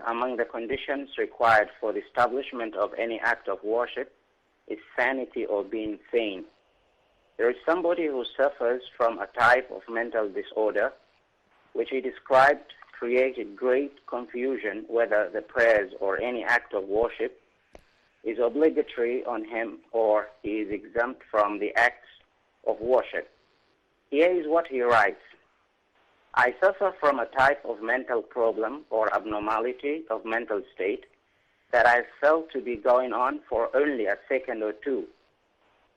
among the conditions required for the establishment of any act of worship is sanity or being sane. There is somebody who suffers from a type of mental disorder, which he described created great confusion whether the prayers or any act of worship is obligatory on him or he is exempt from the acts of worship. Here is what he writes. I suffer from a type of mental problem or abnormality of mental state that I felt to be going on for only a second or two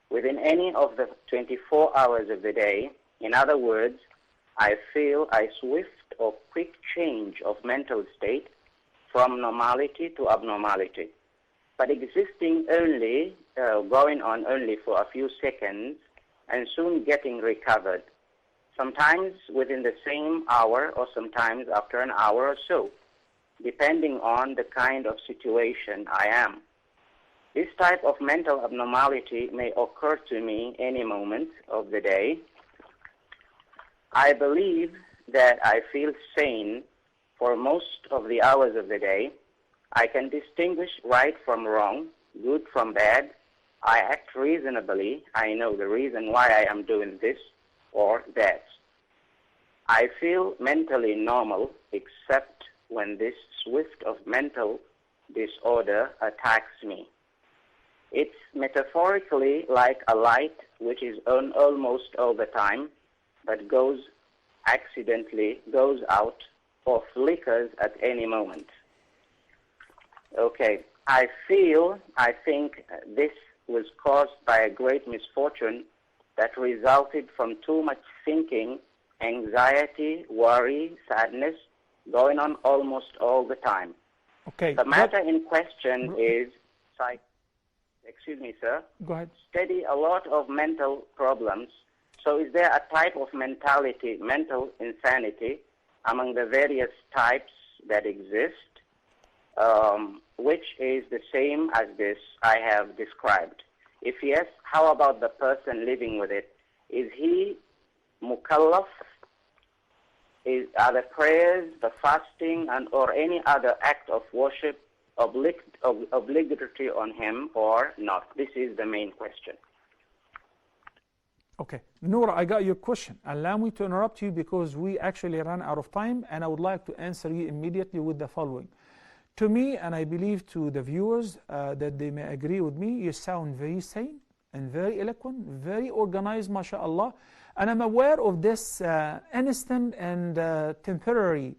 within any of the 24 hours of the day. In other words, I feel a swift or quick change of mental state from normality to abnormality, but existing only, going on only for a few seconds and soon getting recovered, sometimes within the same hour or sometimes after an hour or so, depending on the kind of situation I am. This type of mental abnormality may occur to me any moment of the day. I believe that I feel sane for most of the hours of the day. I can distinguish right from wrong, good from bad. I act reasonably. I know the reason why I am doing this or that. I feel mentally normal except when this swift of mental disorder attacks me. It's metaphorically like a light which is on almost all the time, but accidentally goes out or flickers at any moment. Okay, I think this was caused by a great misfortune that resulted from too much thinking, anxiety, worry, sadness, going on almost all the time. Okay. The matter in question is, excuse me, sir. Go ahead. Study a lot of mental problems. So is there a type of mental insanity among the various types that exist, which is the same as this I have described? If yes, how about the person living with it? Is he mukallaf? Are the prayers, the fasting, or any other act of worship obligatory on him or not? This is the main question. Okay, Noura, I got your question. Allow me to interrupt you because we actually ran out of time, and I would like to answer you immediately with the following. To me, and I believe to the viewers that they may agree with me, you sound very sane and very eloquent, very organized, mashallah. And I'm aware of this instant and temporary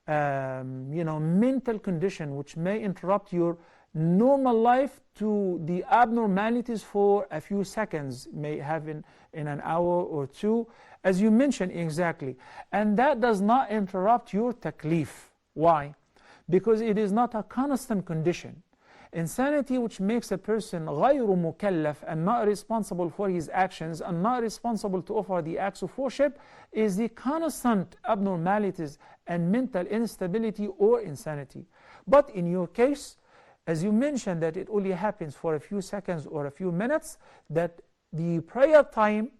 mental condition which may interrupt your normal life to the abnormalities for a few seconds, may have in an hour or two, as you mentioned exactly. And that does not interrupt your takleef. Why? Because it is not a constant condition. Insanity which makes a person غير مكلف and not responsible for his actions and not responsible to offer the acts of worship is the constant abnormalities and mental instability or insanity. But in your case, as you mentioned that it only happens for a few seconds or a few minutes, that the prayer time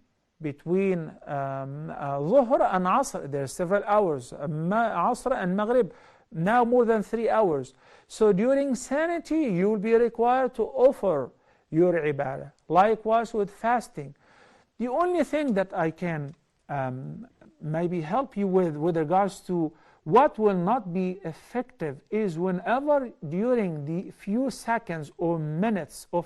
between Dhuhr and Asr, there are several hours, Asr and Maghrib, now more than 3 hours. So during sanity, you will be required to offer your ibadah. Likewise with fasting. The only thing that I can maybe help you with regards to what will not be effective is whenever during the few seconds or minutes of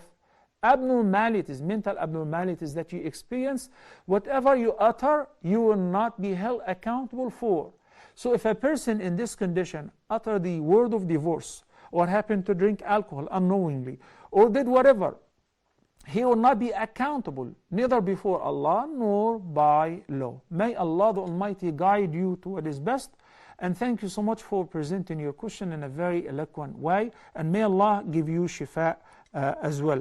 abnormalities, mental abnormalities that you experience, whatever you utter, you will not be held accountable for. So if a person in this condition utter the word of divorce or happened to drink alcohol unknowingly or did whatever, he will not be accountable neither before Allah nor by law. May Allah the Almighty guide you to what is best. And thank you so much for presenting your question in a very eloquent way. And may Allah give you shifa as well.